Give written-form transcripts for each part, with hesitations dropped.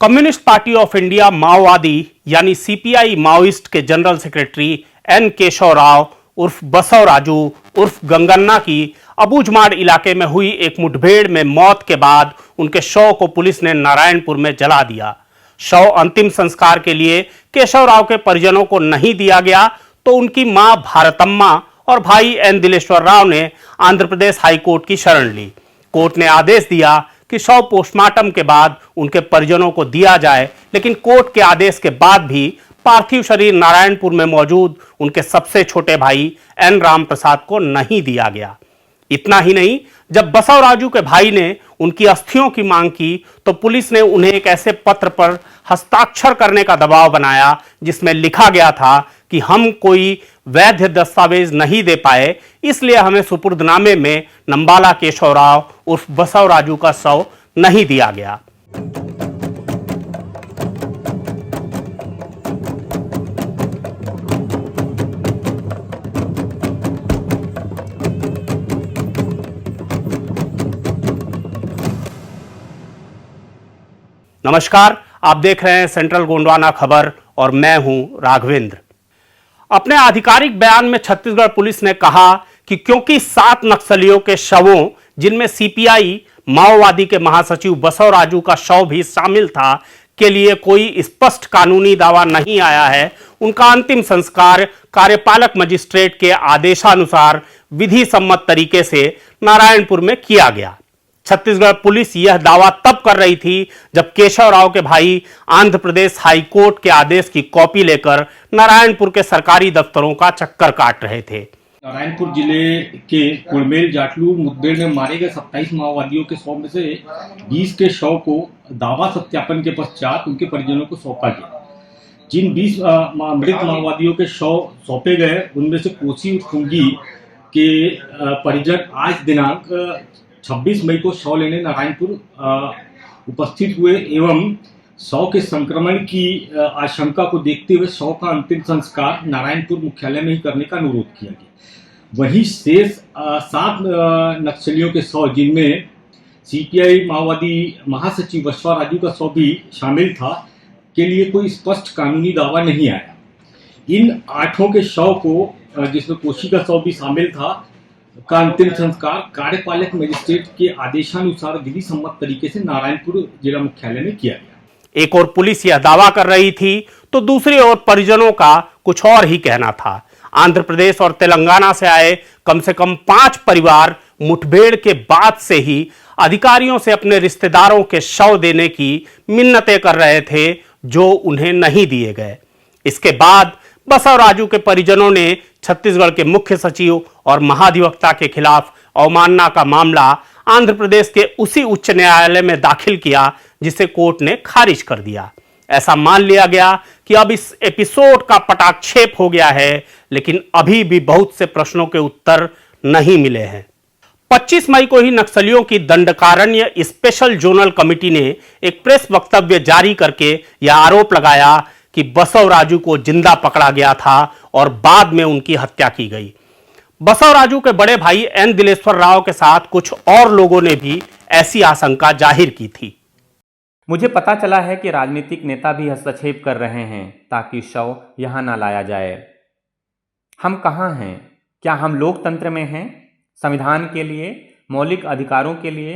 Communist party of India माओवादी यानी CPI Maoist के general secretary N Keshav Rao उर्फ बसव राजू उर्फ गंगन्ना की अबूझमाड़ इलाके में हुई एक मुठभेड़ में मौत के बाद उनके शव को पुलिस ने नारायणपुर में जला दिया। शव अंतिम संस्कार के लिए केशव राव के परिजनों को नहीं दिया गया तो उनकी मां भारतम्मा और भाई एन दिलेश्वर राव ने आंध्र प्रदेश हाईकोर्ट की शरण ली। कोर्ट ने आदेश दिया कि शव पोस्टमार्टम के बाद उनके परिजनों को दिया जाए, लेकिन कोर्ट के आदेश के बाद भी पार्थिव शरीर नारायणपुर में मौजूद उनके सबसे छोटे भाई एन राम प्रसाद को नहीं दिया गया। इतना ही नहीं, जब बसव राजू के भाई ने उनकी अस्थियों की मांग की तो पुलिस ने उन्हें एक ऐसे पत्र पर हस्ताक्षर करने का दबाव बनाया जिसमें लिखा गया था कि हम कोई वैध दस्तावेज नहीं दे पाए, इसलिए हमें सुपुर्दनामे में नंबाला केशव राव उर्फ बसव राजू का शव नहीं दिया गया। नमस्कार, आप देख रहे हैं सेंट्रल गोंडवाना खबर और मैं हूं राघवेंद्र। अपने आधिकारिक बयान में छत्तीसगढ़ पुलिस ने कहा कि क्योंकि 7 नक्सलियों के शवों, जिनमें सीपीआई माओवादी के महासचिव बसव राजू का शव भी शामिल था, के लिए कोई स्पष्ट कानूनी दावा नहीं आया है, उनका अंतिम संस्कार कार्यपालक मजिस्ट्रेट के आदेशानुसार विधि सम्मत तरीके से नारायणपुर में किया गया। छत्तीसगढ़ पुलिस यह दावा तब कर रही थी जब केशव राव के भाई आंध्र प्रदेश हाईकोर्ट के आदेश की कॉपी लेकर नारायणपुर के सरकारी दफ्तरों का चक्कर काट रहे थे। नारायणपुर जिले के कुड़मेल जाटलू मुठभेड़ में मारे गए 27 माओवादियों के 100 में से 20 के शव को दावा सत्यापन के पश्चात उनके परिजनों को सौंपा गया। जिन 20 मृत माओवादियों के शव सौंपे गए उनमें से कोसी और खुंगी के परिजन आज दिनांक 26 मई को शव लेने नारायणपुर उपस्थित हुए एवं शव के संक्रमण की आशंका को देखते हुए शव का अंतिम संस्कार नारायणपुर मुख्यालय में ही करने का अनुरोध किया गया। वहीं शेष 7 नक्सलियों के शव, जिनमें सीपीआई माओवादी महासचिव बसव राजू का शव भी शामिल था, के लिए कोई स्पष्ट कानूनी दावा नहीं आया। इन 8 के शव को, जिसमें कोशी का शव भी शामिल था, का अंतिम संस्कार कार्यपालक मजिस्ट्रेट के आदेशानुसार विधि सम्मत तरीके से नारायणपुर जिला मुख्यालय में किया गया। एक और पुलिस यह दावा कर रही थी तो दूसरी ओर परिजनों का कुछ और ही कहना था। आंध्र प्रदेश और तेलंगाना से आए कम से कम 5 परिवार मुठभेड़ के बाद से ही अधिकारियों से अपने रिश्तेदारों के शव देने की मिन्नतें कर रहे थे, जो उन्हें नहीं दिए गए। इसके बाद बसव राजू के परिजनों ने छत्तीसगढ़ के मुख्य सचिव और महाधिवक्ता के खिलाफ अवमानना का मामला आंध्र प्रदेश के उसी उच्च न्यायालय में दाखिल किया, जिसे कोर्ट ने खारिज कर दिया। ऐसा मान लिया गया कि अब इस एपिसोड का पटाक्षेप हो गया है, लेकिन अभी भी बहुत से प्रश्नों के उत्तर नहीं मिले हैं। 25 मई को ही नक्सलियों की दंडकारण्य स्पेशल जोनल कमेटी ने एक प्रेस वक्तव्य जारी करके यह आरोप लगाया कि बसव राजू को जिंदा पकड़ा गया था और बाद में उनकी हत्या की गई। बसव राजू के बड़े भाई एन दिलेश्वर राव के साथ कुछ और लोगों ने भी ऐसी आशंका जाहिर की थी। मुझे पता चला है कि राजनीतिक नेता भी हस्तक्षेप कर रहे हैं ताकि शव यहां ना लाया जाए। हम कहां हैं? क्या हम लोकतंत्र में हैं? संविधान के लिए, मौलिक अधिकारों के लिए,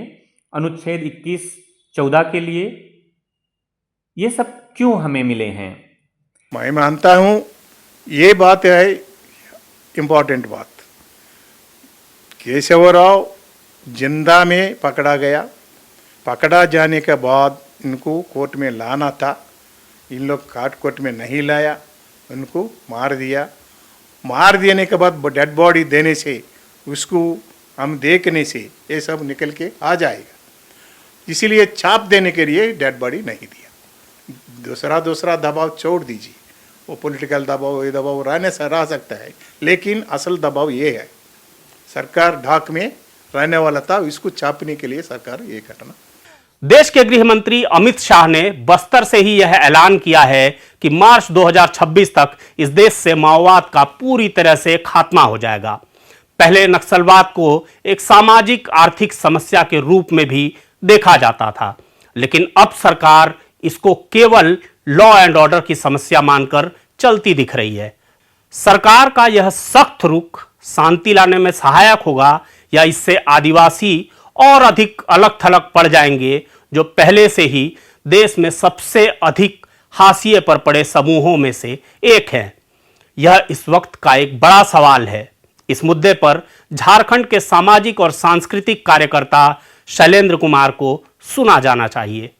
अनुच्छेद 21-14 के लिए? ये सब क्यों हमें मिले हैं? मैं मानता हूं ये बात है इम्पोर्टेंट बात। केशवराव जिंदा में पकड़ा गया, पकड़ा जाने के बाद इनको कोर्ट में लाना था, इन लोग कोर्ट में नहीं लाया, उनको मार दिया। मार देने के बाद डेड बॉडी देने से, उसको हम देखने से ये सब निकल के आ जाएगा, इसीलिए छाप देने के लिए डेड बॉडी नहीं दिया। दूसरा दबाव छोड़ दीजिए, वो पॉलिटिकल दबाव, ये दबाव रह सकता है, लेकिन असल दबाव ये है, सरकार ढाक में रहने वाला था, इसको छापने के लिए सरकार ये करना। देश के गृह मंत्री अमित शाह ने बस्तर से ही यह ऐलान किया है कि मार्च 2026 तक इस देश से माओवाद का पूरी तरह से खात्मा हो जाएगा। पहले नक्सलवाद को एक सामाजिक आर्थिक समस्या के रूप में भी देखा जाता था, लेकिन अब सरकार इसको केवल लॉ एंड ऑर्डर की समस्या मानकर चलती दिख रही है। सरकार का यह सख्त रुख शांति लाने में सहायक होगा या इससे आदिवासी और अधिक अलग थलग पड़ जाएंगे, जो पहले से ही देश में सबसे अधिक हाशिए पर पड़े समूहों में से एक हैं? यह इस वक्त का एक बड़ा सवाल है। इस मुद्दे पर झारखंड के सामाजिक और सांस्कृतिक कार्यकर्ता शैलेंद्र कुमार को सुना जाना चाहिए।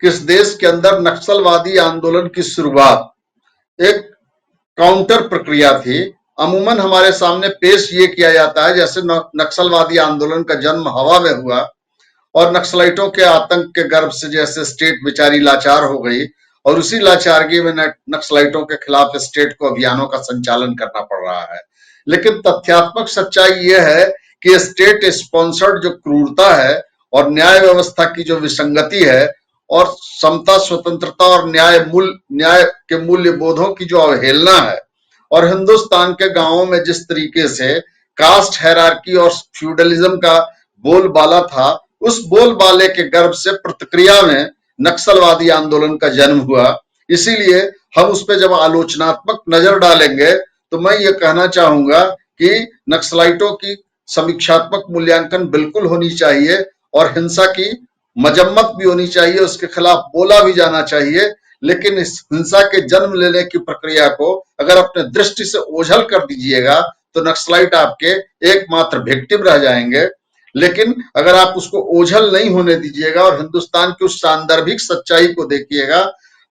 किस देश के अंदर नक्सलवादी आंदोलन की शुरुआत एक काउंटर प्रक्रिया थी। अमूमन हमारे सामने पेश ये किया जाता है जैसे नक्सलवादी आंदोलन का जन्म हवा में हुआ और नक्सलाइटों के आतंक के गर्भ से जैसे स्टेट बेचारी लाचार हो गई और उसी लाचारगी में नक्सलाइटों के खिलाफ स्टेट को अभियानों का संचालन करना पड़ रहा है। लेकिन तथ्यात्मक सच्चाई यह है कि स्टेट स्पॉन्सर्ड जो क्रूरता है और न्याय व्यवस्था की जो विसंगति है और समता, स्वतंत्रता और न्याय के मूल्य बोधों की जो अवहेलना है और हिंदुस्तान के गांवों में जिस तरीके से कास्ट हायरार्की और फ्यूडलिज्म का बोलबाला था, उस बोलबाले के गर्भ से प्रतिक्रिया में नक्सलवादी आंदोलन का जन्म हुआ। इसीलिए हम उस पर जब आलोचनात्मक नजर डालेंगे तो मैं ये कहना चाहूंगा कि नक्सलाइटों की समीक्षात्मक मूल्यांकन बिल्कुल होनी चाहिए और हिंसा की मजम्मत भी होनी चाहिए, उसके खिलाफ बोला भी जाना चाहिए। लेकिन इस हिंसा के जन्म लेने की प्रक्रिया को अगर अपने दृष्टि से ओझल कर दीजिएगा तो नक्सलाइट आपके एकमात्र विक्टिम रह जाएंगे। लेकिन अगर आप उसको ओझल नहीं होने दीजिएगा और हिंदुस्तान की उस सांदर्भिक सच्चाई को देखिएगा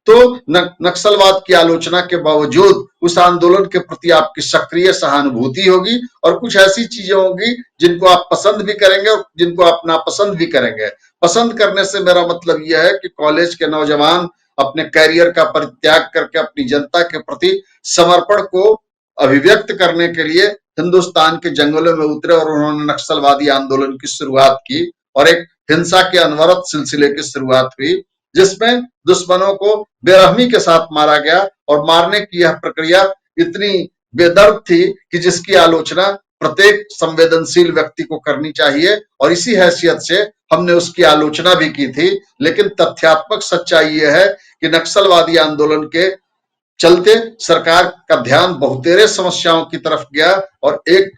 तो नक्सलवाद की आलोचना के बावजूद उस आंदोलन के प्रति आपकी सक्रिय सहानुभूति होगी और कुछ ऐसी चीजें होंगी जिनको आप पसंद भी करेंगे और जिनको आप नापसंद भी करेंगे। पसंद करने से मेरा मतलब यह है कि कॉलेज के नौजवान अपने कैरियर का परित्याग करके अपनी जनता के प्रति समर्पण को अभिव्यक्त करने के लिए हिंदुस्तान के जंगलों में उतरे और उन्होंने नक्सलवादी आंदोलन की शुरुआत की और एक हिंसा के अनवरत सिलसिले की शुरुआत हुई जिसमें दुश्मनों को बेरहमी के साथ मारा गया और मारने की यह प्रक्रिया इतनी बेदर्द थी कि जिसकी आलोचना प्रत्येक संवेदनशील व्यक्ति को करनी चाहिए और इसी हैसियत से हमने उसकी आलोचना भी की थी। लेकिन तथ्यात्मक सच्चाई यह है कि नक्सलवादी आंदोलन के चलते सरकार का ध्यान बहुतेरे समस्याओं की तरफ गया और एक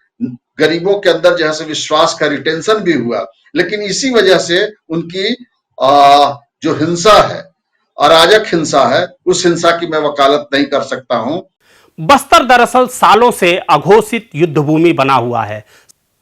गरीबों के अंदर जैसे विश्वास का रिटेंशन भी हुआ। लेकिन इसी वजह से उनकी जो हिंसा है, अराजक हिंसा है, उस हिंसा की मैं वकालत नहीं कर सकता हूं। बस्तर दरअसल सालों से अघोषित युद्ध भूमि बना हुआ है।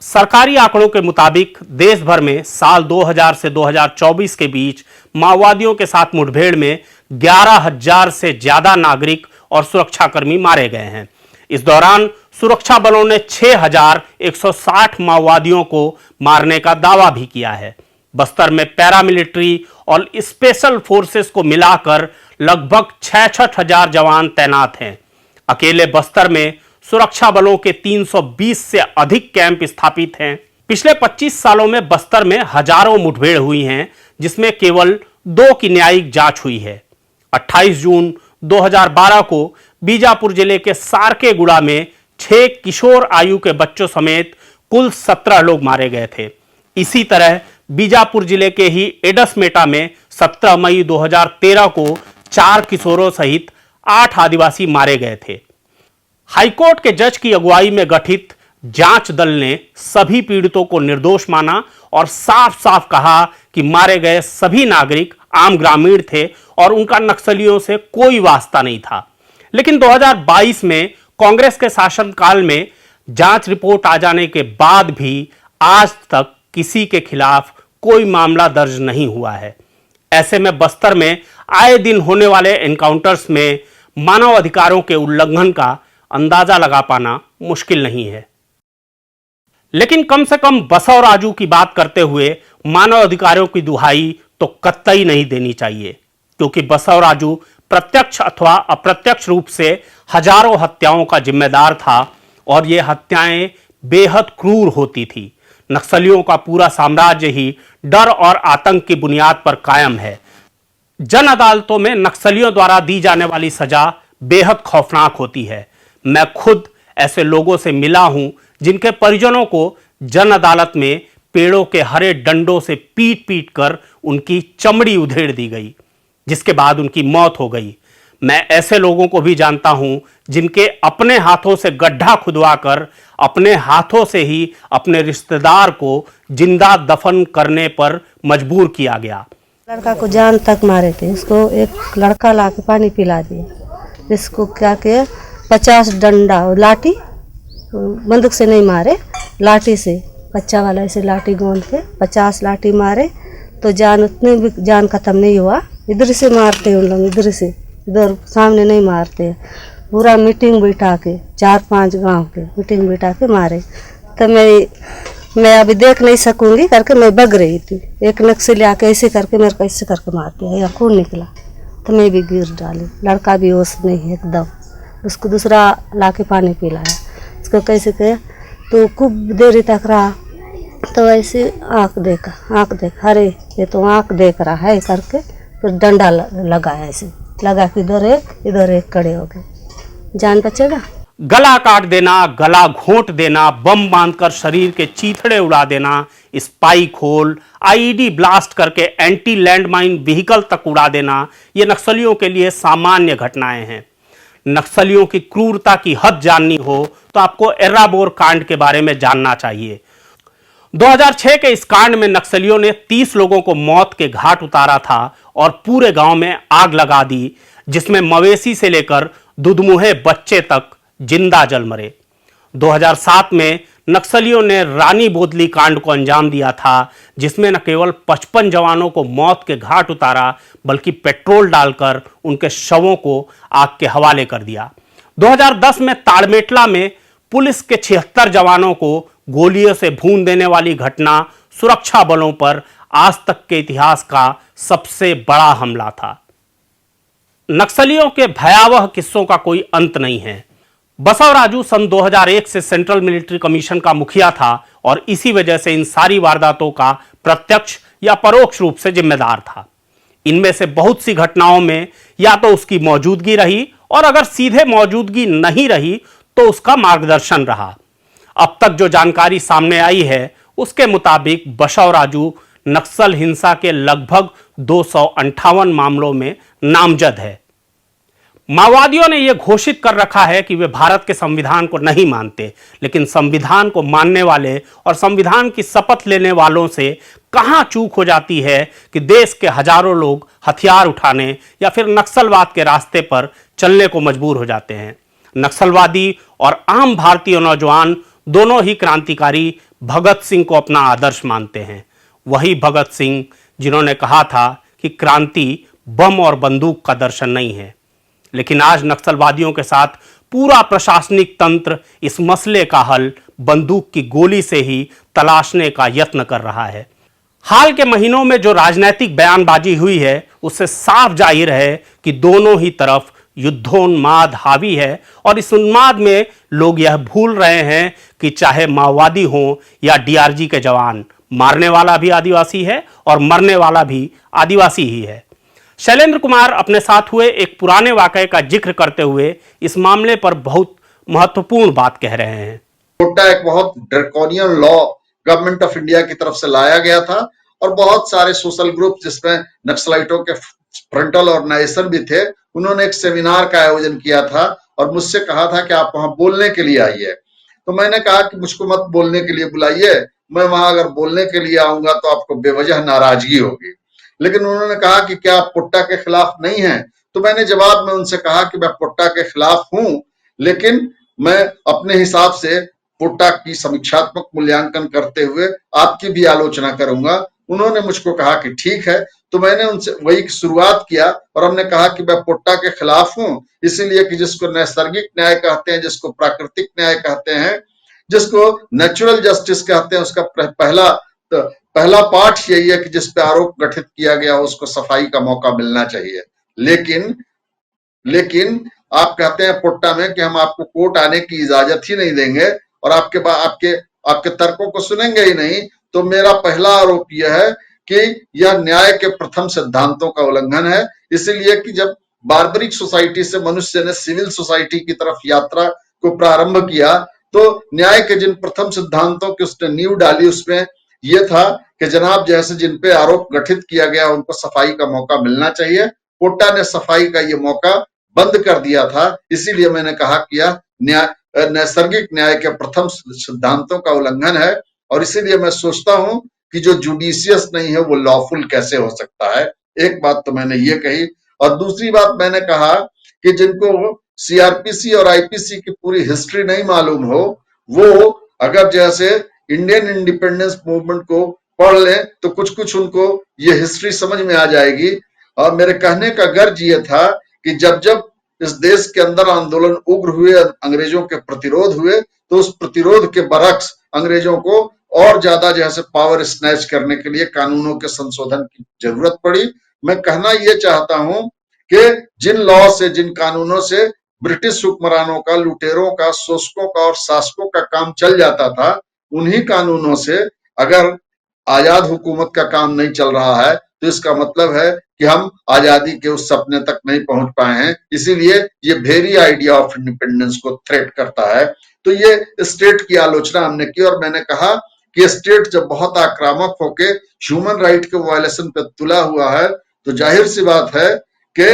सरकारी आंकड़ों के मुताबिक देश भर में साल 2000 से 2024 के बीच माओवादियों के साथ मुठभेड़ में 11,000 से ज्यादा नागरिक और सुरक्षाकर्मी मारे गए हैं। इस दौरान सुरक्षा बलों ने 6,160 माओवादियों को मारने का दावा भी किया है। बस्तर में पैरामिलिट्री और स्पेशल फोर्सेस को मिलाकर लगभग 66,000 जवान तैनात हैं। अकेले बस्तर में सुरक्षा बलों के 320 से अधिक कैंप स्थापित हैं। पिछले 25 सालों में बस्तर में हजारों मुठभेड़ हुई हैं, जिसमें केवल 2 की न्यायिक जांच हुई है। 28 जून 2012 को बीजापुर जिले के सारकेगुड़ा में 6 किशोर आयु के बच्चों समेत कुल 17 लोग मारे गए थे। इसी तरह बीजापुर जिले के ही एडसमेटा में 17 मई 2013 को 4 किशोरों सहित 8 आदिवासी मारे गए थे। हाईकोर्ट के जज की अगुवाई में गठित जांच दल ने सभी पीड़ितों को निर्दोष माना और साफ साफ कहा कि मारे गए सभी नागरिक आम ग्रामीण थे और उनका नक्सलियों से कोई वास्ता नहीं था। लेकिन 2022 में कांग्रेस के शासनकाल में जांच रिपोर्ट आ जाने के बाद भी आज तक किसी के खिलाफ कोई मामला दर्ज नहीं हुआ है। ऐसे में बस्तर में आए दिन होने वाले एनकाउंटर्स में मानव अधिकारों के उल्लंघन का अंदाजा लगा पाना मुश्किल नहीं है। लेकिन कम से कम बसवराजू की बात करते हुए मानव अधिकारों की दुहाई तो कतई नहीं देनी चाहिए, क्योंकि बसवराजू प्रत्यक्ष अथवा अप्रत्यक्ष रूप से हजारों हत्याओं का जिम्मेदार था और ये हत्याएं बेहद क्रूर होती थी। नक्सलियों का पूरा साम्राज्य ही डर और आतंक की बुनियाद पर कायम है। जन अदालतों में नक्सलियों द्वारा दी जाने वाली सजा बेहद खौफनाक होती है। मैं खुद ऐसे लोगों से मिला हूं जिनके परिजनों को जन अदालत में पेड़ों के हरे डंडों से पीट पीट कर उनकी चमड़ी उधेड़ दी गई। जिसके बाद उनकी मौत हो गई। मैं ऐसे लोगों को भी जानता हूं जिनके अपने हाथों से गड्ढा खुदवाकर अपने हाथों से ही अपने रिश्तेदार को जिंदा दफन करने पर मजबूर किया गया। लड़का को जान तक मारे थे। उसको एक लड़का ला के पानी पिला दिया, जिसको क्या के 50 डंडा लाठी, बंदूक से नहीं मारे, लाठी से, कच्चा वाला ऐसे लाठी गोंद के 50 लाठी मारे तो जान उतने भी जान खत्म नहीं हुआ। इधर से मारते उन लोग, इधर से, इधर सामने नहीं मारते। पूरा मीटिंग बिठा के 4-5 गांव के मीटिंग बिठा के मारे। तो मैं अभी देख नहीं सकूंगी करके मैं भग रही थी। एक नक्सली आके ऐसे करके मेरे को ऐसे करके मार दिया, या खून निकला तो मैं भी गिर डाली। लड़का भी होश नहीं है एकदम। उसको दूसरा लाके पानी पिलाया। उसको कैसे कहे तो खूब देर तक रहा, तो ऐसे आँख देखा, अरे ये तो आँख देख रहा है करके फिर डंडा लगाया, ऐसे लगा कि इधर एक खड़े हो गए। जान बचेगा। गला काट देना, गला घोंट देना, बम बांधकर शरीर के चीथड़े उड़ा देना, स्पाइक होल, आईईडी ब्लास्ट करके एंटी लैंडमाइन व्हीकल तक उड़ा देना, ये नक्सलियों के लिए सामान्य घटनाएं हैं। नक्सलियों की क्रूरता की हद जाननी हो तो आपको एर्राबोर कांड के बारे में जानना चाहिए। 2006 के इस कांड में नक्सलियों ने 30 लोगों को मौत के घाट उतारा था और पूरे गांव में आग लगा दी, जिसमें मवेशी से लेकर दुधमुहे बच्चे तक जिंदा जल मरे। 2007 में नक्सलियों ने रानी बोदली कांड को अंजाम दिया था, जिसमें न केवल 55 जवानों को मौत के घाट उतारा बल्कि पेट्रोल डालकर उनके शवों को आग के हवाले कर दिया। 2010 में ताड़मेटला में पुलिस के 76 जवानों को गोलियों से भून देने वाली घटना सुरक्षा बलों पर आज तक के इतिहास का सबसे बड़ा हमला था। नक्सलियों के भयावह किस्सों का कोई अंत नहीं है। बसवराजू सन 2001 से सेंट्रल मिलिट्री कमीशन का मुखिया था और इसी वजह से इन सारी वारदातों का प्रत्यक्ष या परोक्ष रूप से जिम्मेदार था। इनमें से बहुत सी घटनाओं में या तो उसकी मौजूदगी रही और अगर सीधे मौजूदगी नहीं रही तो उसका मार्गदर्शन रहा। अब तक जो जानकारी सामने आई है उसके मुताबिक बसवराजू नक्सल हिंसा के लगभग 258 मामलों में नामजद है। माओवादियों ने यह घोषित कर रखा है कि वे भारत के संविधान को नहीं मानते, लेकिन संविधान को मानने वाले और संविधान की शपथ लेने वालों से कहां चूक हो जाती है कि देश के हजारों लोग हथियार उठाने या फिर नक्सलवाद के रास्ते पर चलने को मजबूर हो जाते हैं। नक्सलवादी और आम भारतीय नौजवान दोनों ही क्रांतिकारी भगत सिंह को अपना आदर्श मानते हैं। वही भगत सिंह जिन्होंने कहा था कि क्रांति बम और बंदूक का दर्शन नहीं है। लेकिन आज नक्सलवादियों के साथ पूरा प्रशासनिक तंत्र इस मसले का हल बंदूक की गोली से ही तलाशने का यत्न कर रहा है। हाल के महीनों में जो राजनीतिक बयानबाजी हुई है उससे साफ जाहिर है कि दोनों ही तरफ युद्धोन्माद हावी है और इस उन्माद में लोग यह भूल रहे हैं कि चाहे माओवादी हों या डीआरजी के जवान, मारने वाला भी आदिवासी है और मरने वाला भी आदिवासी ही है। शैलेंद्र कुमार अपने साथ हुए एक पुराने वाकये का जिक्र करते हुए इस मामले पर बहुत महत्वपूर्ण बात कह रहे हैं। कोटा एक बहुत draconian law government of India की तरफ से लाया गया था और बहुत सारे सोशल ग्रुप जिसमें नक्सलाइटों के फ्रंटल ऑर्गेनाइजेशन भी थे, उन्होंने एक सेमिनार का आयोजन किया था और मुझसे कहा था कि आप वहां बोलने के लिए आइए। तो मैंने कहा कि मुझको मत बोलने के लिए बुलाइए, मैं वहां अगर बोलने के लिए आऊंगा तो आपको बेवजह नाराजगी होगी। लेकिन उन्होंने कहा कि क्या आप पुट्टा के खिलाफ नहीं हैं? तो मैंने जवाब में उनसे कहा कि मैं पुट्टा के खिलाफ हूं, लेकिन मैं अपने हिसाब से पुट्टा की समीक्षात्मक मूल्यांकन करते हुए आपकी भी आलोचना करूंगा। उन्होंने मुझको कहा कि ठीक है। तो मैंने उनसे वही शुरुआत किया और हमने कहा कि मैं पुट्टा के खिलाफ हूं, इसीलिए कि जिसको नैसर्गिक न्याय कहते हैं, जिसको प्राकृतिक न्याय कहते हैं, जिसको नेचुरल जस्टिस कहते हैं, उसका पहला पाठ यही है कि जिस पे आरोप गठित किया गया हो उसको सफाई का मौका मिलना चाहिए। लेकिन आप कहते हैं पुट्टा में कि हम आपको कोर्ट आने की इजाजत ही नहीं देंगे और आपके तर्कों को सुनेंगे ही नहीं। तो मेरा पहला आरोप यह है कि यह न्याय के प्रथम सिद्धांतों का उल्लंघन है, इसलिए कि जब बार्बरिक सोसाइटी से मनुष्य ने सिविल सोसाइटी की तरफ यात्रा को प्रारंभ किया तो न्याय के जिन प्रथम सिद्धांतों की उसने नींव डाली उसमें यह था कि जनाब जैसे जिन पे आरोप गठित किया गया उनको सफाई का मौका मिलना चाहिए। पोटा ने सफाई का ये मौका बंद कर दिया था। इसीलिए मैंने कहा कि यह नैसर्गिक न्याय के प्रथम सिद्धांतों का उल्लंघन है, और इसीलिए मैं सोचता हूं कि जो जुडिशियस नहीं है वो लॉफुल कैसे हो सकता है। एक बात तो मैंने ये कही, और दूसरी बात मैंने कहा कि जिनको सीआरपीसी और आईपीसी की पूरी हिस्ट्री नहीं मालूम हो, वो अगर जैसे इंडियन इंडिपेंडेंस मूवमेंट को पढ़ लें तो कुछ कुछ उनको ये हिस्ट्री समझ में आ जाएगी। और मेरे कहने का गर्ज ये था कि जब जब इस देश के अंदर आंदोलन उग्र हुए, अंग्रेजों के प्रतिरोध हुए, तो उस प्रतिरोध के बरक्स अंग्रेजों को और ज्यादा जैसे पावर स्नैच करने के लिए कानूनों के संशोधन की जरूरत पड़ी। मैं कहना ये चाहता हूं कि जिन लॉ से, जिन कानूनों से ब्रिटिश हुक्मरानों का, लुटेरों का, शोषकों का और शासकों का काम चल जाता था, उन्हीं कानूनों से अगर आजाद हुकूमत का काम नहीं चल रहा है तो इसका मतलब है कि हम आजादी के उस सपने तक नहीं पहुंच पाए हैं। इसीलिए ये वेरी आइडिया ऑफ इंडिपेंडेंस को थ्रेट करता है। तो ये स्टेट की आलोचना हमने की, और मैंने कहा कि स्टेट जब बहुत आक्रामक होके ह्यूमन राइट के वायलेशन पे तुला हुआ है तो जाहिर सी बात है कि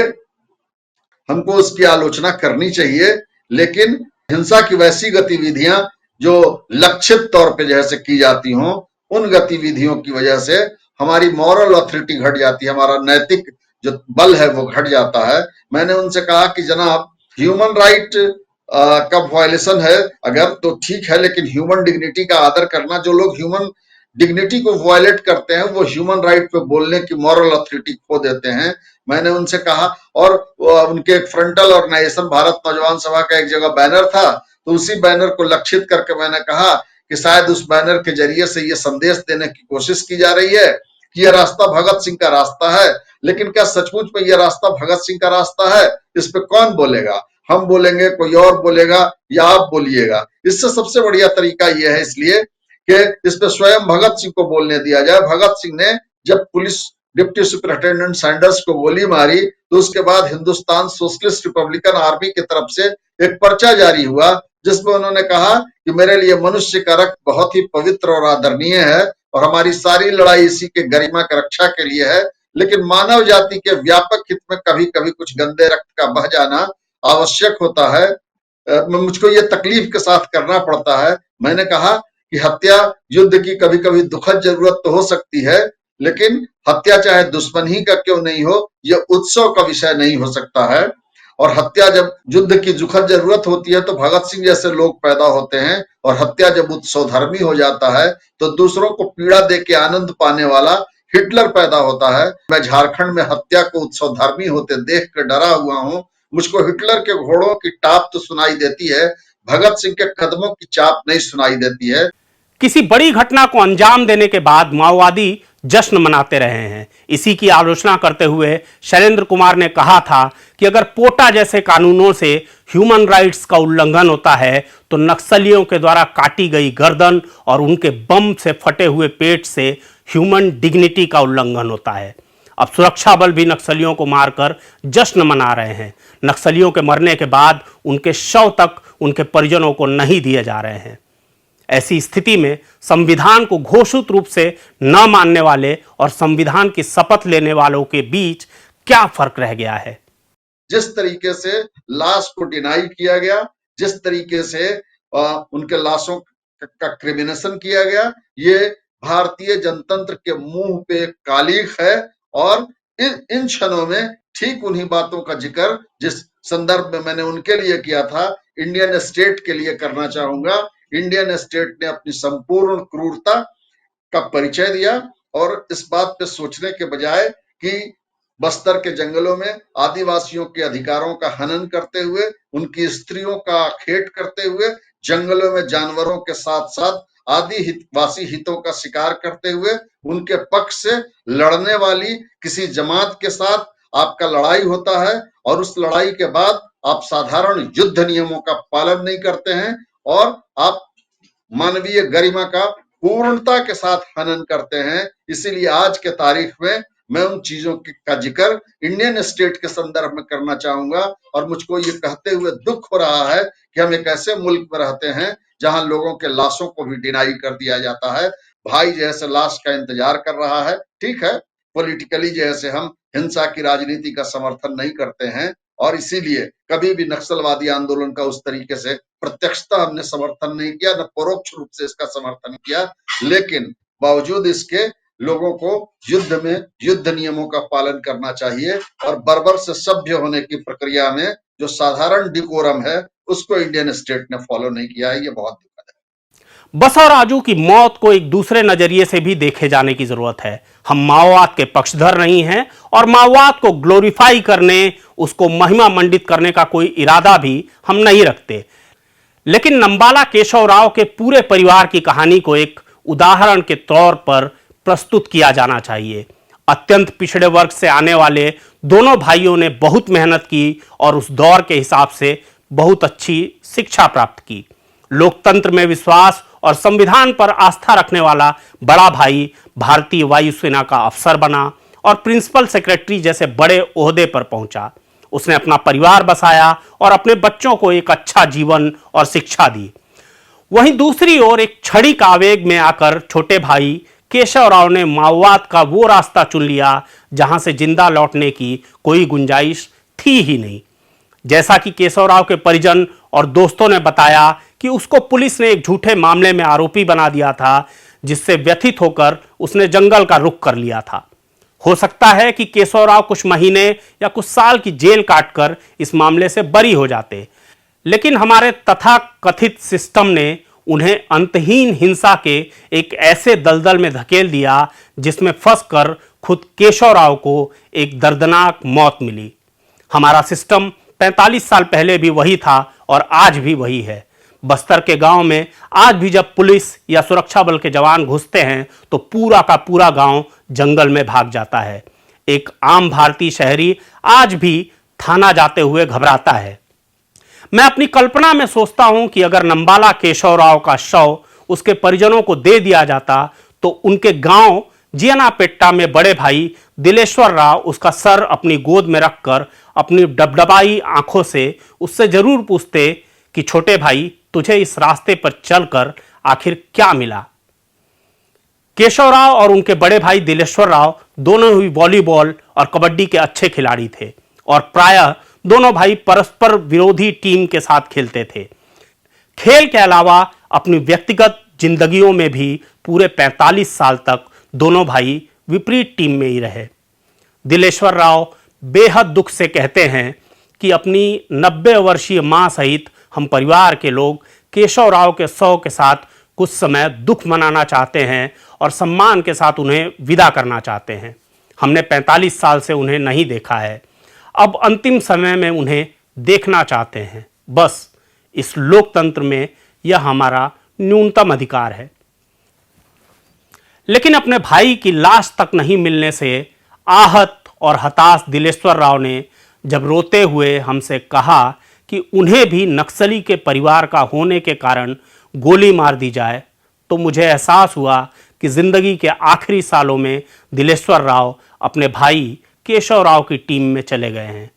हमको उसकी आलोचना करनी चाहिए। लेकिन हिंसा की वैसी गतिविधियां जो लक्षित तौर पे जैसे की जाती हों, उन गतिविधियों की वजह से हमारी मॉरल अथॉरिटी घट जाती है, हमारा नैतिक जो बल है वो घट जाता है। मैंने उनसे कहा कि जनाब, ह्यूमन राइट का वायलेशन है अगर तो ठीक है, लेकिन ह्यूमन डिग्निटी का आदर करना, जो लोग ह्यूमन डिग्निटी को वायलेट करते हैं वो ह्यूमन राइट पे बोलने की मॉरल अथॉरिटी खो देते हैं। मैंने उनसे कहा, और उनके एक फ्रंटल ऑर्गेनाइजेशन भारत नौजवान सभा का एक जगह बैनर था, तो उसी बैनर को लक्षित करके मैंने कहा कि शायद उस बैनर के जरिए से ये संदेश देने की कोशिश की जा रही है कि यह रास्ता भगत सिंह का रास्ता है। लेकिन क्या सचमुच में यह रास्ता भगत सिंह का रास्ता है? इस पे कौन बोलेगा? हम बोलेंगे, कोई और बोलेगा, या आप बोलिएगा? इससे सबसे बढ़िया तरीका यह है इसलिए कि इस पे स्वयं भगत सिंह को बोलने दिया जाए। भगत सिंह ने जब पुलिस डिप्टी सुपरिटेंडेंट सैंडर्स को गोली मारी तो उसके बाद हिंदुस्तान सोशलिस्ट रिपब्लिकन आर्मी की तरफ से एक पर्चा जारी हुआ जिसमें उन्होंने कहा कि मेरे लिए मनुष्य का रक्त बहुत ही पवित्र और आदरणीय है और हमारी सारी लड़ाई इसी के गरिमा की रक्षा के लिए है, लेकिन मानव जाति के व्यापक हित में कभी कभी कुछ गंदे रक्त का बह जाना आवश्यक होता है। मुझको ये तकलीफ के साथ करना पड़ता है। मैंने कहा कि हत्या युद्ध की कभी कभी दुखद जरूरत तो हो सकती है, लेकिन हत्या चाहे दुश्मन ही का क्यों नहीं हो, यह उत्सव का विषय नहीं हो सकता है। और हत्या जब युद्ध की दुखद जरूरत होती है तो भगत सिंह जैसे लोग पैदा होते हैं, और हत्या जब उत्सव धर्मी हो जाता है तो दूसरों को पीड़ा दे के आनंद पाने वाला हिटलर पैदा होता है। मैं झारखंड में हत्या को उत्सव धर्मी होते देख कर डरा हुआ हूँ। मुझको हिटलर के घोड़ों की टाप तो सुनाई देती है, भगत सिंह के कदमों की चाप नहीं सुनाई देती है। किसी बड़ी घटना को अंजाम देने के बाद माओवादी जश्न मनाते रहे हैं। इसी की आलोचना करते हुए शैलेंद्र कुमार ने कहा था कि अगर पोटा जैसे कानूनों से ह्यूमन राइट्स का उल्लंघन होता है तो नक्सलियों के द्वारा काटी गई गर्दन और उनके बम से फटे हुए पेट से ह्यूमन डिग्निटी का उल्लंघन होता है। अब सुरक्षा बल भी नक्सलियों को मारकर जश्न मना रहे हैं। नक्सलियों के मरने के बाद उनके शव तक उनके परिजनों को नहीं दिए जा रहे हैं। ऐसी स्थिति में संविधान को घोषित रूप से न मानने वाले और संविधान की शपथ लेने वालों के बीच क्या फर्क रह गया है? जिस तरीके से लाश को डिनाई किया गया, जिस तरीके से उनके लाशों का क्रिमिनेशन किया गया, ये भारतीय जनतंत्र के मुंह पे कालिख है। और इन क्षणों में ठीक उन्हीं बातों का जिक्र जिस संदर्भ में मैंने उनके लिए किया था, इंडियन स्टेट के लिए करना चाहूंगा। इंडियन स्टेट ने अपनी संपूर्ण क्रूरता का परिचय दिया, और इस बात पे सोचने के बजाय कि बस्तर के जंगलों में आदिवासियों के अधिकारों का हनन करते हुए, उनकी स्त्रियों का खेट करते हुए, जंगलों में जानवरों के साथ साथ आदिवासी हितों का शिकार करते हुए, उनके पक्ष से लड़ने वाली किसी जमात के साथ आपका लड़ाई होता है, और उस लड़ाई के बाद आप साधारण युद्ध नियमों का पालन नहीं करते हैं और आप मानवीय गरिमा का पूर्णता के साथ हनन करते हैं। इसीलिए आज के तारीख में मैं उन चीजों का जिक्र इंडियन स्टेट के संदर्भ में करना चाहूंगा। और मुझको ये कहते हुए दुख हो रहा है कि हम एक ऐसे मुल्क में रहते हैं जहां लोगों के लाशों को भी डिनाई कर दिया जाता है। भाई जैसे लाश का इंतजार कर रहा है, ठीक है, पॉलिटिकली जैसे हम हिंसा की राजनीति का समर्थन नहीं करते हैं और इसीलिए कभी भी नक्सलवादी आंदोलन का उस तरीके से प्रत्यक्षता हमने समर्थन नहीं किया, न परोक्ष रूप से इसका समर्थन किया। लेकिन बावजूद इसके लोगों को युद्ध में युद्ध नियमों का पालन करना चाहिए और बर्बर से सभ्य होने की प्रक्रिया में जो साधारण डिकोरम है उसको इंडियन स्टेट ने फॉलो नहीं किया है। ये बहुत दुखद है। बसव राजू की मौत को एक दूसरे नजरिए से भी देखे जाने की जरूरत है। हम माओवाद के पक्षधर नहीं हैं और माओवाद को ग्लोरीफाई करने, उसको महिमा मंडित करने का कोई इरादा भी हम नहीं रखते। लेकिन नंबाला केशव राव के पूरे परिवार की कहानी को एक उदाहरण के तौर पर प्रस्तुत किया जाना चाहिए। अत्यंत पिछड़े वर्ग से आने वाले दोनों भाइयों ने बहुत मेहनत की और उस दौर के हिसाब से बहुत अच्छी शिक्षा प्राप्त की। लोकतंत्र में विश्वास और संविधान पर आस्था रखने वाला बड़ा भाई भारतीय वायुसेना का अफसर बना और प्रिंसिपल सेक्रेटरी जैसे बड़े ओहदे पर पहुंचा। उसने अपना परिवार बसाया और अपने बच्चों को एक अच्छा जीवन और शिक्षा दी। वहीं दूसरी ओर एक क्षणिक आवेग में आकर छोटे भाई केशव राव ने माओवाद का वो रास्ता चुन लिया जहां से जिंदा लौटने की कोई गुंजाइश थी ही नहीं। जैसा कि केशव राव के परिजन और दोस्तों ने बताया कि उसको पुलिस ने एक झूठे मामले में आरोपी बना दिया था, जिससे व्यथित होकर उसने जंगल का रुख कर लिया था। हो सकता है कि केशव राव कुछ महीने या कुछ साल की जेल काटकर इस मामले से बरी हो जाते, लेकिन हमारे तथाकथित सिस्टम ने उन्हें अंतहीन हिंसा के एक ऐसे दलदल में धकेल दिया जिसमें फंसकर खुद केशव राव को एक दर्दनाक मौत मिली। हमारा सिस्टम 45 साल पहले भी वही था और आज भी वही है। बस्तर के गांव में आज भी जब पुलिस या सुरक्षा बल के जवान घुसते हैं तो पूरा का पूरा गांव जंगल में भाग जाता है। एक आम भारतीय शहरी आज भी थाना जाते हुए घबराता है। मैं अपनी कल्पना में सोचता हूं कि अगर नंबाला केशव राव का शव उसके परिजनों को दे दिया जाता तो उनके गांव जियनापेट्टा में बड़े भाई दिलेश्वर राव उसका सर अपनी गोद में रखकर अपनी डबडबाई आंखों से उससे जरूर पूछते कि छोटे भाई, तुझे इस रास्ते पर चलकर आखिर क्या मिला। केशव राव और उनके बड़े भाई दिलेश्वर राव दोनों ही वॉलीबॉल और कबड्डी के अच्छे खिलाड़ी थे और प्रायः दोनों भाई परस्पर विरोधी टीम के साथ खेलते थे। खेल के अलावा अपनी व्यक्तिगत जिंदगियों में भी पूरे 45 साल तक दोनों भाई विपरीत टीम में ही रहे। दिलेश्वर राव बेहद दुख से कहते हैं कि अपनी 90 वर्षीय मां सहित हम परिवार के लोग केशव राव के शव के साथ कुछ समय दुख मनाना चाहते हैं और सम्मान के साथ उन्हें विदा करना चाहते हैं। हमने 45 साल से उन्हें नहीं देखा है, अब अंतिम समय में उन्हें देखना चाहते हैं। बस इस लोकतंत्र में यह हमारा न्यूनतम अधिकार है। लेकिन अपने भाई की लाश तक नहीं मिलने से आहत और हताश दिलेश्वर राव ने जब रोते हुए हमसे कहा कि उन्हें भी नक्सली के परिवार का होने के कारण गोली मार दी जाए, तो मुझे एहसास हुआ कि जिंदगी के आखिरी सालों में दिलेश्वर राव अपने भाई केशव राव की टीम में चले गए हैं।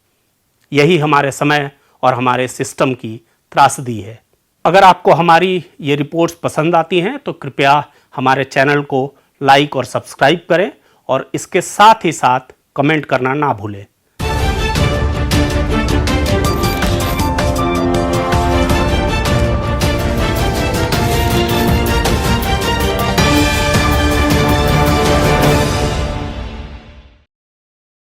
यही हमारे समय और हमारे सिस्टम की त्रासदी है। अगर आपको हमारी ये रिपोर्ट्स पसंद आती हैं तो कृपया हमारे चैनल को लाइक और सब्सक्राइब करें और इसके साथ ही साथ कमेंट करना ना भूलें।